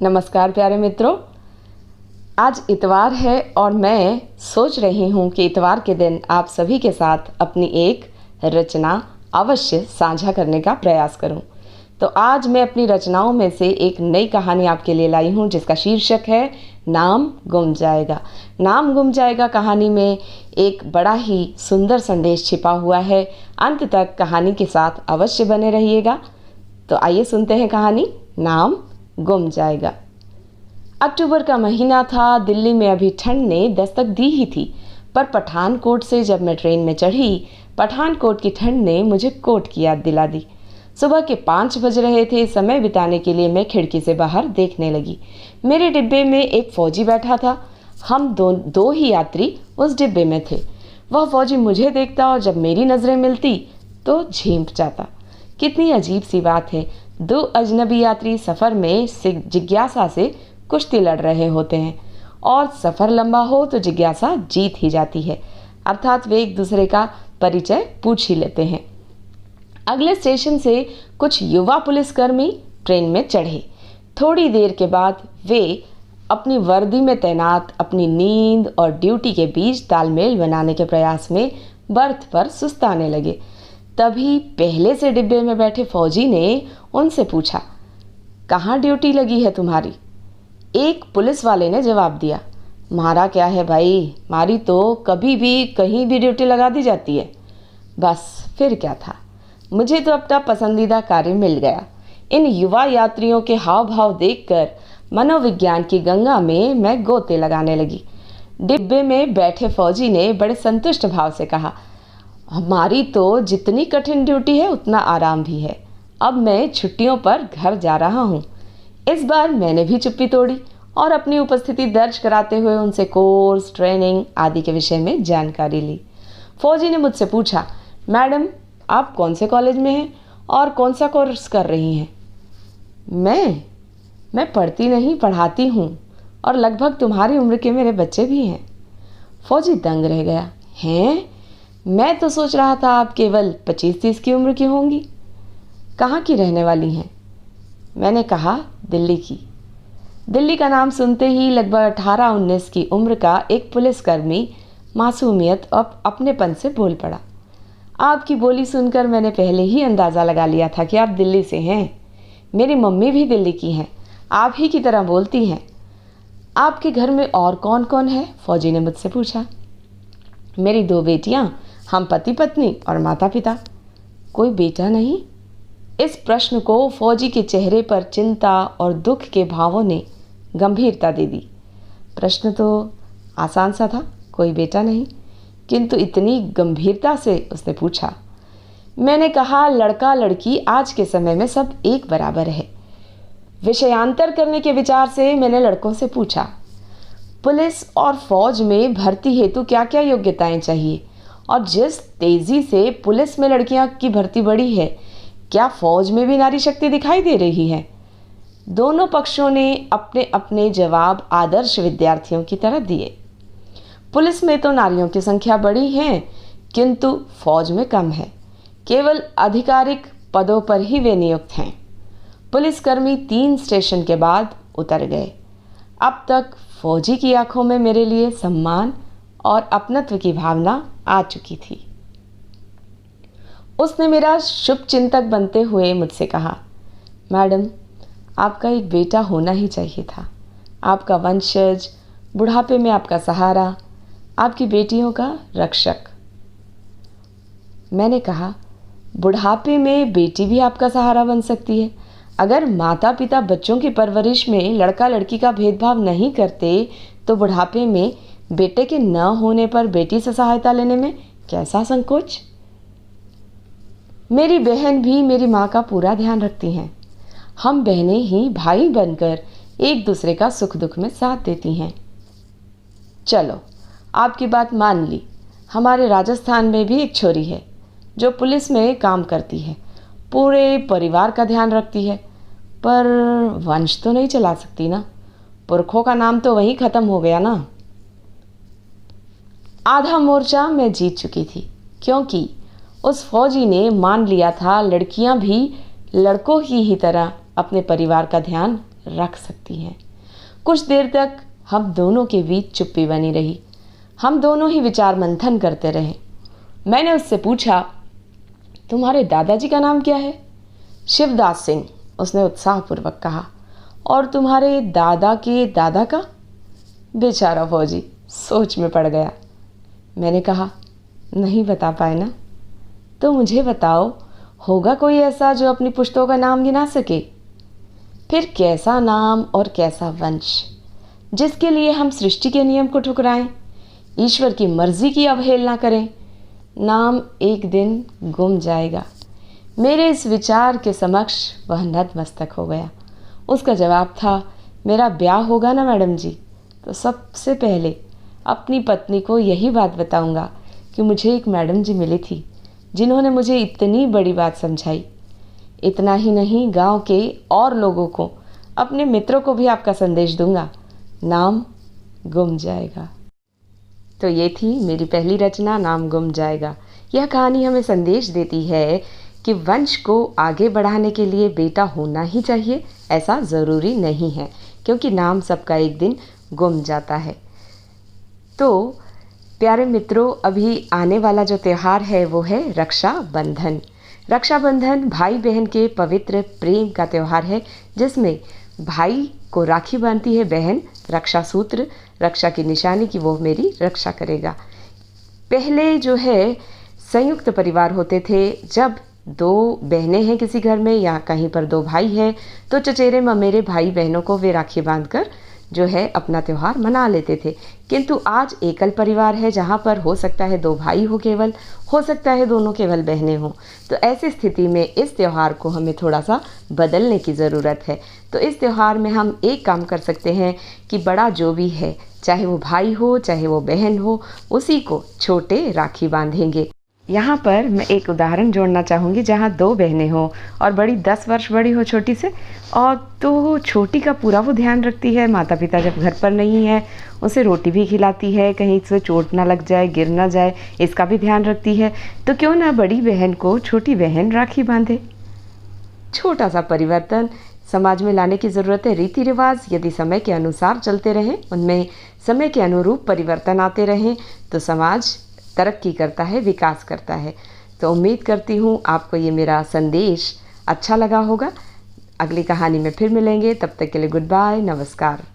नमस्कार प्यारे मित्रों। आज इतवार है और मैं सोच रही हूँ कि इतवार के दिन आप सभी के साथ अपनी एक रचना अवश्य साझा करने का प्रयास करूँ। तो आज मैं अपनी रचनाओं में से एक नई कहानी आपके लिए लाई हूँ जिसका शीर्षक है नाम गुम जाएगा। नाम गुम जाएगा कहानी में एक बड़ा ही सुंदर संदेश छिपा हुआ है। अंत तक कहानी के साथ अवश्य बने रहिएगा। तो आइए सुनते हैं कहानी नाम गुम जाएगा। अक्टूबर का महीना था। दिल्ली में अभी ठंड ने दस्तक दी ही थी, पर पठानकोट से जब मैं ट्रेन में चढ़ी, पठानकोट की ठंड ने मुझे कोट की याद दिला दी। सुबह के 5 बज रहे थे। समय बिताने के लिए मैं खिड़की से बाहर देखने लगी। मेरे डिब्बे में एक फौजी बैठा था। हम दो ही यात्री उस डिब्बे में थे। वह फौजी मुझे देखता और जब मेरी नज़रें मिलती तो झेंप जाता। कितनी अजीब सी बात है, दो अजनबी यात्री सफ़र में जिज्ञासा से कुश्ती लड़ रहे होते हैं और सफ़र लंबा हो तो जिज्ञासा जीत ही जाती है, अर्थात वे एक दूसरे का परिचय पूछ ही लेते हैं। अगले स्टेशन से कुछ युवा पुलिसकर्मी ट्रेन में चढ़े। थोड़ी देर के बाद वे अपनी वर्दी में तैनात अपनी नींद और ड्यूटी के बीच तालमेल बनाने के प्रयास में बर्थ पर सुस्ताने लगे। तभी पहले से डिब्बे में बैठे फौजी ने उनसे पूछा, कहाँ ड्यूटी लगी है तुम्हारी? एक पुलिस वाले ने जवाब दिया, मारा क्या है भाई, मारी तो कभी भी कहीं भी ड्यूटी लगा दी जाती है। बस फिर क्या था, मुझे तो अपना पसंदीदा कार्य मिल गया। इन युवा यात्रियों के हाव भाव देखकर मनोविज्ञान की गंगा में मैं गोते लगाने लगी। डिब्बे में बैठे फौजी ने बड़े संतुष्ट भाव से कहा, हमारी तो जितनी कठिन ड्यूटी है उतना आराम भी है। अब मैं छुट्टियों पर घर जा रहा हूँ। इस बार मैंने भी चुप्पी तोड़ी और अपनी उपस्थिति दर्ज कराते हुए उनसे कोर्स, ट्रेनिंग आदि के विषय में जानकारी ली। फौजी ने मुझसे पूछा, मैडम आप कौन से कॉलेज में हैं और कौन सा कोर्स कर रही हैं? मैं पढ़ती नहीं, पढ़ाती हूँ और लगभग तुम्हारी उम्र के मेरे बच्चे भी हैं। फौजी दंग रह गया। हैं? मैं तो सोच रहा था आप केवल 25-30 की उम्र की होंगी। कहाँ की रहने वाली हैं? मैंने कहा, दिल्ली की। दिल्ली का नाम सुनते ही लगभग 18-19 की उम्र का एक पुलिसकर्मी मासूमियत और अपनेपन से बोल पड़ा। आपकी बोली सुनकर मैंने पहले ही अंदाज़ा लगा लिया था कि आप दिल्ली से हैं। मेरी मम्मी भी दिल्ली की हैं, आप ही की तरह बोलती हैं। आपके घर में और कौन कौन है? फौजी ने मुझसे पूछा। मेरी 2 बेटियां, हम पति पत्नी और माता पिता। कोई बेटा नहीं? इस प्रश्न को फौजी के चेहरे पर चिंता और दुख के भावों ने गंभीरता दे दी। प्रश्न तो आसान सा था, कोई बेटा नहीं, किंतु इतनी गंभीरता से उसने पूछा। मैंने कहा, लड़का लड़की आज के समय में सब एक बराबर है। विषयांतर करने के विचार से मैंने लड़कों से पूछा, पुलिस और फौज में भर्ती हेतु क्या क्या योग्यताएं चाहिए, और जिस तेजी से पुलिस में लड़कियां की भर्ती बढ़ी है, क्या फौज में भी नारी शक्ति दिखाई दे रही है? दोनों पक्षों ने अपने अपने जवाब आदर्श विद्यार्थियों की तरह दिए। पुलिस में तो नारियों की संख्या बड़ी है, किंतु फौज में कम है। केवल आधिकारिक पदों पर ही वे नियुक्त हैं। पुलिसकर्मी 3 स्टेशन के बाद उतर गए। अब तक फौजी की आंखों में मेरे लिए सम्मान और अपनत्व की भावना आ चुकी थी। उसने मेरा शुभ चिंतक बनते हुए मुझसे कहा, मैडम आपका एक बेटा होना ही चाहिए था। आपका वंशज, बुढ़ापे में आपका सहारा, आपकी बेटियों का रक्षक। मैंने कहा, बुढ़ापे में बेटी भी आपका सहारा बन सकती है। अगर माता पिता बच्चों की परवरिश में लड़का लड़की का भेदभाव नहीं करते तो बुढ़ापे में बेटे के न होने पर बेटी से सहायता लेने में कैसा संकोच? मेरी बहन भी मेरी माँ का पूरा ध्यान रखती हैं। हम बहनें ही भाई बनकर एक दूसरे का सुख दुख में साथ देती हैं। चलो, आपकी बात मान ली। हमारे राजस्थान में भी एक छोरी है जो पुलिस में काम करती है, पूरे परिवार का ध्यान रखती है, पर वंश तो नहीं चला सकती ना। पुरखों का नाम तो वहीं खत्म हो गया ना। आधा मोर्चा मैं जीत चुकी थी, क्योंकि उस फौजी ने मान लिया था लड़कियां भी लड़कों की ही तरह अपने परिवार का ध्यान रख सकती हैं। कुछ देर तक हम दोनों के बीच चुप्पी बनी रही। हम दोनों ही विचार मंथन करते रहे। मैंने उससे पूछा, तुम्हारे दादाजी का नाम क्या है? शिवदास सिंह, उसने उत्साहपूर्वक कहा। और तुम्हारे दादा के दादा का? बेचारा फौजी सोच में पड़ गया। मैंने कहा, नहीं बता पाए ना। तो मुझे बताओ, होगा कोई ऐसा जो अपनी पुश्तों का नाम गिना सके? फिर कैसा नाम और कैसा वंश, जिसके लिए हम सृष्टि के नियम को ठुकराएं, ईश्वर की मर्जी की अवहेलना करें। नाम एक दिन गुम जाएगा। मेरे इस विचार के समक्ष वह नतमस्तक हो गया। उसका जवाब था, मेरा ब्याह होगा ना मैडम जी, तो सबसे पहले अपनी पत्नी को यही बात बताऊंगा कि मुझे एक मैडम जी मिली थी जिन्होंने मुझे इतनी बड़ी बात समझाई। इतना ही नहीं, गांव के और लोगों को, अपने मित्रों को भी आपका संदेश दूंगा, नाम गुम जाएगा। तो ये थी मेरी पहली रचना, नाम गुम जाएगा। यह कहानी हमें संदेश देती है कि वंश को आगे बढ़ाने के लिए बेटा होना ही चाहिए, ऐसा ज़रूरी नहीं है, क्योंकि नाम सबका एक दिन गुम जाता है। तो प्यारे मित्रों, अभी आने वाला जो त्यौहार है वो है रक्षाबंधन। रक्षाबंधन भाई बहन के पवित्र प्रेम का त्यौहार है, जिसमें भाई को राखी बांधती है बहन, रक्षा सूत्र, रक्षा की निशानी कि वो मेरी रक्षा करेगा। पहले जो है संयुक्त परिवार होते थे। जब दो बहनें हैं किसी घर में या कहीं पर दो भाई हैं, तो चचेरे ममेरे भाई बहनों को वे राखी बांधकर जो है अपना त्यौहार मना लेते थे। किंतु आज एकल परिवार है, जहाँ पर हो सकता है दो भाई हो केवल, हो सकता है दोनों केवल बहनें हों। तो ऐसी स्थिति में इस त्यौहार को हमें थोड़ा सा बदलने की ज़रूरत है। तो इस त्यौहार में हम एक काम कर सकते हैं कि बड़ा जो भी है, चाहे वो भाई हो चाहे वो बहन हो, उसी को छोटे राखी बांधेंगे। यहाँ पर मैं एक उदाहरण जोड़ना चाहूँगी, जहाँ दो बहनें हों और बड़ी 10 वर्ष बड़ी हो छोटी से, और तो छोटी का पूरा वो ध्यान रखती है। माता पिता जब घर पर नहीं है, उसे रोटी भी खिलाती है, कहीं से चोट ना लग जाए, गिर ना जाए, इसका भी ध्यान रखती है। तो क्यों ना बड़ी बहन को छोटी बहन राखी बांधे। छोटा सा परिवर्तन समाज में लाने की ज़रूरत है। रीति रिवाज यदि समय के अनुसार चलते रहें, उनमें समय के अनुरूप परिवर्तन आते रहें, तो समाज तरक्की करता है, विकास करता है। तो उम्मीद करती हूँ आपको ये मेरा संदेश अच्छा लगा होगा। अगली कहानी में फिर मिलेंगे, तब तक के लिए गुड बाय, नमस्कार।